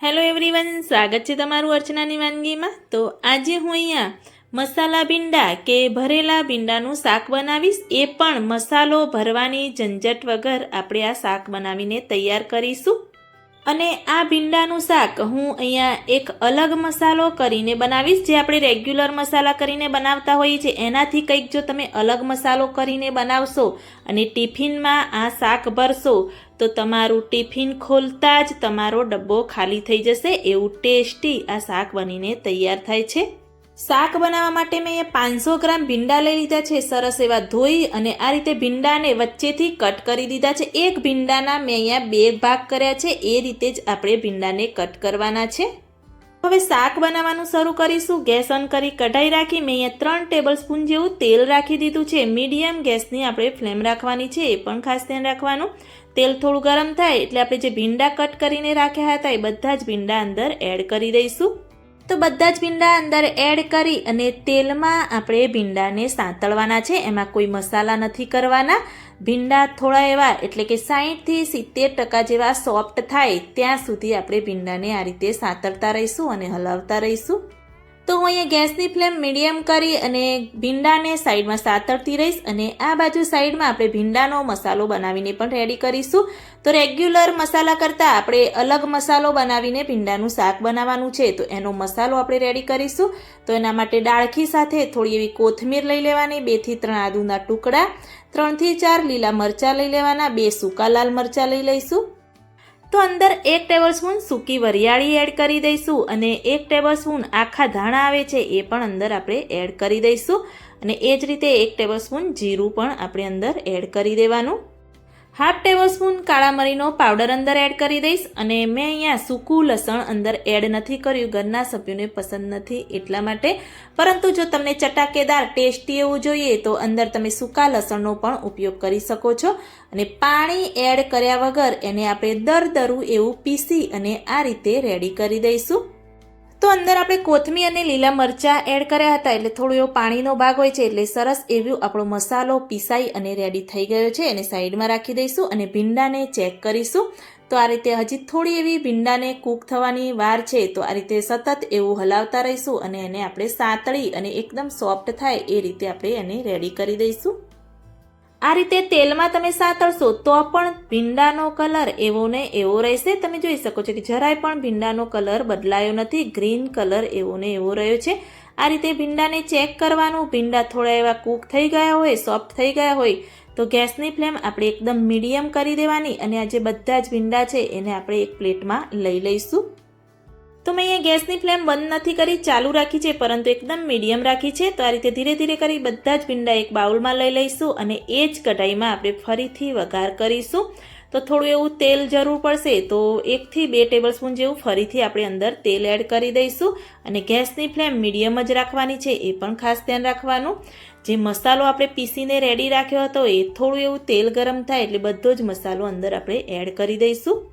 Hello everyone, સ્વાગત છે તમારું અર્ચનાની વાનગીમાં। તો આજે હું અહીંયા મસાલા ભીંડા કે ભરેલા ભીંડાનું શાક બનાવીશ। એ પણ મસાલો ભરવાની ઝંઝટ વગર આપણે આ શાક બનાવીને તૈયાર કરીશું। અને આ ભીંડાનું શાક હું અહીંયા એક અલગ મસાલો કરીને બનાવીશ, જે આપણે રેગ્યુલર મસાલા કરીને બનાવતા હોઈએ છીએ એનાથી કંઈક જો તમે અલગ મસાલો કરીને બનાવશો અને ટિફિનમાં આ શાક ભરશો તો તમારું ટિફિન ખોલતા જ તમારો ડબ્બો ખાલી થઈ જશે, એવું ટેસ્ટી આ શાક બનીને તૈયાર થાય છે। શાક બનાવવા માટે મેં અહીંયા 500 ગ્રામ ભીંડા લઈ લીધા છે। સરસ એવા ધોઈ અને આ રીતે ભીંડાને વચ્ચેથી કટ કરી દીધા છે। એક ભીંડાના મેં અહીંયા 2 ભાગ કર્યા છે, એ રીતે જ આપણે ભીંડાને કટ કરવાના છે। હવે શાક બનાવવાનું શરૂ કરીશું। ગેસ ઓન કરી કઢાઈ રાખી મેં અહીંયા 3 ટેબલ સ્પૂન જેવું તેલ રાખી દીધું છે। મીડિયમ ગેસની આપણે ફ્લેમ રાખવાની છે, એ પણ ખાસ ધ્યાન રાખવાનું। તેલ થોડું ગરમ થાય એટલે આપણે જે ભીંડા કટ કરીને રાખ્યા હતા એ બધા જ ભીંડા અંદર એડ કરી દઈશું। તો બધા જ ભીંડા અંદર એડ કરી અને તેલમાં આપણે ભીંડાને સાંતળવાના છે, એમાં કોઈ મસાલા નથી કરવાના। ભીંડા થોડા એવા એટલે કે 60 થી 70% જેવા સોફ્ટ થાય ત્યાં સુધી આપણે ભીંડાને આ રીતે સાંતળતા રહીશું અને હલાવતા રહીશું। તો હું અહીંયા ગેસની ફ્લેમ મીડિયમ કરી અને ભીંડાને સાઈડમાં સાંતળતી રહીશ અને આ બાજુ સાઈડમાં આપણે ભીંડાનો મસાલો બનાવીને પણ રેડી કરીશું। તો રેગ્યુલર મસાલા કરતાં આપણે અલગ મસાલો બનાવીને ભીંડાનું શાક બનાવવાનું છે, તો એનો મસાલો આપણે રેડી કરીશું। તો એના માટે ડાળખી સાથે થોડી એવી કોથમીર લઈ લેવાની, 2 થી 3 આદુના ટુકડા, 3 થી 4 લીલા મરચાં લઈ લેવાના, 2 સૂકા લાલ મરચાં લઈ લઈશું। તો અંદર 1 ટેબલસ્પૂન સૂકી વરિયાળી એડ કરી દઈશું અને 1 ટેબલસ્પૂન આખા ધાણા આવે છે એ પણ અંદર આપણે એડ કરી દઈશું અને એ જ રીતે 1 ટેબલસ્પૂન જીરું પણ આપણે અંદર એડ કરી દેવાનું। 1/2 ટેબલસ્પૂન કાળા મરીનો પાવડર અંદર એડ કરી દઈશ અને મેં અહીંયા સૂકું લસણ અંદર એડ નથી કર્યું, ઘરના સભ્યોને પસંદ નથી એટલા માટે। પરંતુ જો તમને ચટાકેદાર ટેસ્ટી એવું જોઈએ તો અંદર તમે સૂકા લસણનો પણ ઉપયોગ કરી શકો છો અને પાણી એડ કર્યા વગર એને આપણે દરદરું એવું પીસી અને આ રીતે રેડી કરી દઈશું। તો અંદર આપણે કોથમીર અને લીલા મરચાં એડ કર્યા હતા એટલે થોડો એવો પાણીનો ભાગ હોય છે, એટલે સરસ એવો આપણો મસાલો પીસાઈ અને રેડી થઈ ગયો છે। એને સાઈડમાં રાખી દઈશું અને ભીંડાને ચેક કરીશું। તો આ રીતે હજી થોડી એવી ભીંડાને કૂક થવાની વાર છે, તો આ રીતે સતત એવું હલાવતા રહીશું અને એને આપણે સાંતળી અને એકદમ સોફ્ટ થાય એ રીતે આપણે એને રેડી કરી દઈશું। આ રીતે તેલમાં તમે સાંતળશો તો પણ ભીંડાનો કલર એવો ને એવો રહેશે। તમે જોઈ શકો છો કે જરાય પણ ભીંડાનો કલર બદલાયો નથી, ગ્રીન કલર એવો ને એવો રહ્યો છે। આ રીતે ભીંડાને ચેક કરવાનું। ભીંડા થોડા એવા કૂક થઈ ગયા હોય, સોફ્ટ થઈ ગયા હોય તો ગેસની ફ્લેમ આપણે એકદમ મીડિયમ કરી દેવાની અને આ જે બધા જ ભીંડા છે એને આપણે એક પ્લેટમાં લઈ લઈશું। તો મેં અહીંયા ગેસની ફ્લેમ બંધ નથી કરી, ચાલુ રાખી છે, પરંતુ એકદમ મીડિયમ રાખી છે। તો આ રીતે ધીરે ધીરે કરી બધા જ ભીંડા એક બાઉલમાં લઈ લઈશું અને એ જ કઢાઈમાં આપણે ફરીથી વઘાર કરીશું। તો થોડું એવું તેલ જરૂર પડશે, તો 1 થી 2 ટેબલસ્પૂન જેવું ફરીથી આપણે અંદર તેલ એડ કરી દઈશું અને ગેસની ફ્લેમ મીડિયમ જ રાખવાની છે, એ પણ ખાસ ધ્યાન રાખવાનું। જે મસાલો આપણે પીસીને રેડી રાખ્યો હતો એ થોડું એવું તેલ ગરમ થાય એટલે બધો જ મસાલો અંદર આપણે એડ કરી દઈશું।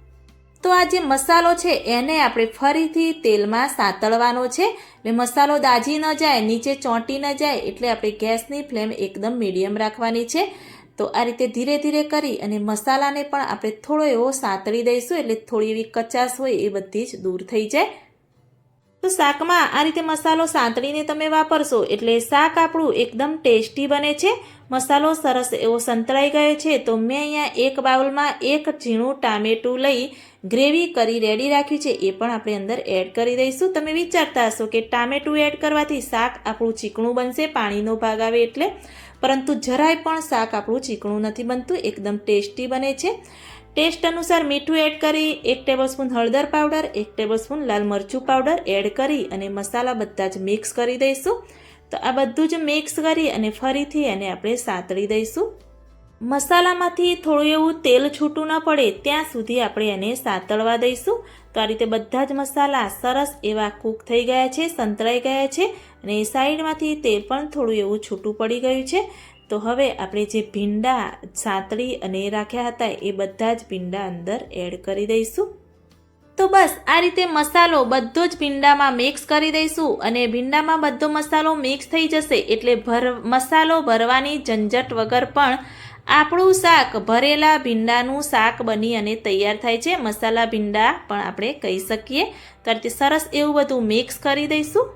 તો આ જે મસાલો છે એને આપણે ફરીથી તેલમાં સાંતળવાનો છે, એટલે મસાલો દાજી ન જાય, નીચે ચોંટી ન જાય, એટલે આપણે ગેસની ફ્લેમ એકદમ મીડિયમ રાખવાની છે। તો આ રીતે ધીરે ધીરે કરી અને મસાલાને પણ આપણે થોડો એવો સાંતળી દઈશું, એટલે થોડી એવી કચાશ હોય એ બધી જ દૂર થઈ જાય। તો શાકમાં આ રીતે મસાલો સાંતળીને તમે વાપરશો એટલે શાક આપણું એકદમ ટેસ્ટી બને છે। મસાલો સરસ એવો સંતળાઈ ગયો છે। તો મેં અહીંયા એક બાઉલમાં 1 ઝીણું ટામેટું લઈ ગ્રેવી કરી રેડી રાખ્યું છે, એ પણ આપણે અંદર એડ કરી દઈશું। તમે વિચારતા હશો કે ટામેટું એડ કરવાથી શાક આપણું ચીકણું બનશે, પાણીનો ભાગ આવે એટલે, પરંતુ જરાય પણ શાક આપણું ચીકણું નથી બનતું, એકદમ ટેસ્ટી બને છે। ટેસ્ટ અનુસાર મીઠું એડ કરી, 1 ટેબલસ્પૂન હળદર પાવડર, 1 ટેબલસ્પૂન લાલ મરચું પાવડર એડ કરી અને મસાલા બધા જ મિક્સ કરી દઈશું। તો આ બધું જ મિક્સ કરી અને ફરીથી એને આપણે સાંતળી દઈશું। મસાલામાંથી થોડું એવું તેલ છૂટું ન પડે ત્યાં સુધી આપણે એને સાંતળવા દઈશું। તો આ રીતે બધા જ મસાલા સરસ એવા કૂક થઈ ગયા છે, સંતળાઈ ગયા છે અને સાઈડમાંથી તેલ પણ થોડું એવું છૂટું પડી ગયું છે। તો હવે આપણે જે ભીંડા સાંતળી અને રાખ્યા હતા એ બધા જ ભીંડા અંદર એડ કરી દઈશું। તો બસ આ રીતે મસાલો બધો જ ભીંડામાં મિક્સ કરી દઈશું અને ભીંડામાં બધો મસાલો મિક્સ થઈ જશે એટલે મસાલો ભરવાની ઝંઝટ વગર પણ આપણું શાક ભરેલા ભીંડાનું શાક બની અને તૈયાર થાય છે. મસાલા ભીંડા પણ આપણે કહી શકીએ. તો આ રીતે સરસ એવું બધું મિક્સ કરી દઈશું.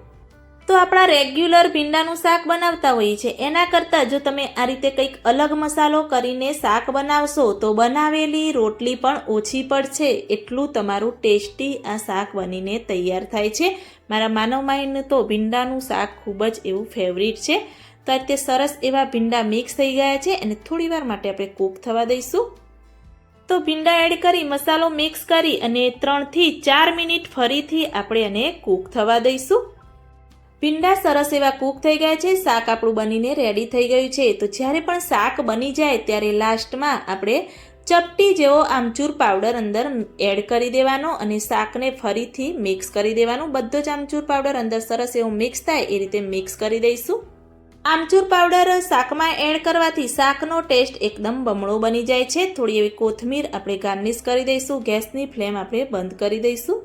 તો આપણા રેગ્યુલર ભીંડાનું શાક બનાવતા હોઈએ છીએ એના કરતાં જો તમે આ રીતે કંઈક અલગ મસાલો કરીને શાક બનાવશો તો બનાવેલી રોટલી પણ ઓછી પડશે. એટલું તમારું ટેસ્ટી આ શાક બનીને તૈયાર થાય છે. મારા માનવ માઈનું તો ભીંડાનું શાક ખૂબ જ એવું ફેવરિટ છે. તો આ રીતે સરસ એવા ભીંડા મિક્સ થઈ ગયા છે અને થોડી વાર માટે આપણે કૂક થવા દઈશું. તો ભીંડા એડ કરી મસાલો મિક્સ કરી અને 3 થી 4 મિનિટ ફરીથી આપણે એને કૂક થવા દઈશું. ભીંડા સરસ એવા કૂક થઈ ગયા છે. શાક આપણું બનીને રેડી થઈ ગયું છે. તો જ્યારે પણ શાક બની જાય ત્યારે લાસ્ટમાં આપણે ચપટી જેવો આમચૂર પાવડર અંદર એડ કરી દેવાનો અને શાકને ફરીથી મિક્સ કરી દેવાનું. બધો જ આમચૂર પાવડર અંદર સરસ એવું મિક્સ થાય એ રીતે મિક્સ કરી દઈશું. આમચૂર પાવડર શાકમાં એડ કરવાથી શાકનો ટેસ્ટ એકદમ બમણો બની જાય છે. થોડી એવી કોથમીર આપણે ગાર્નિશ કરી દઈશું. ગેસની ફ્લેમ આપણે બંધ કરી દઈશું.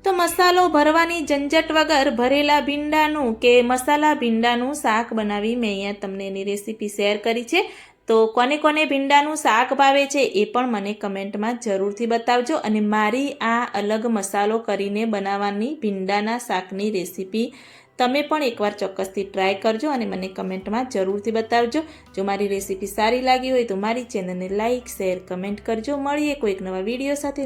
તો મસાલો ભરવાની ઝંઝટ વગર ભરેલા ભીંડાનું કે મસાલા ભીંડાનું શાક બનાવી મેં અહીંયા તમને એની રેસીપી શેર કરી છે. તો કોને કોને ભીંડાનું શાક ભાવે છે એ પણ મને કમેન્ટમાં જરૂરથી બતાવજો. અને મારી આ અલગ મસાલો કરીને બનાવવાની ભીંડાના શાકની રેસીપી તમે પણ એકવાર ચોક્કસથી ટ્રાય કરજો અને મને કમેન્ટમાં જરૂરથી બતાવજો. જો મારી રેસીપી સારી લાગી હોય તો મારી ચેનલને લાઇક, શેર, કમેન્ટ કરજો. મળીએ કોઈક નવા વિડીયો સાથે.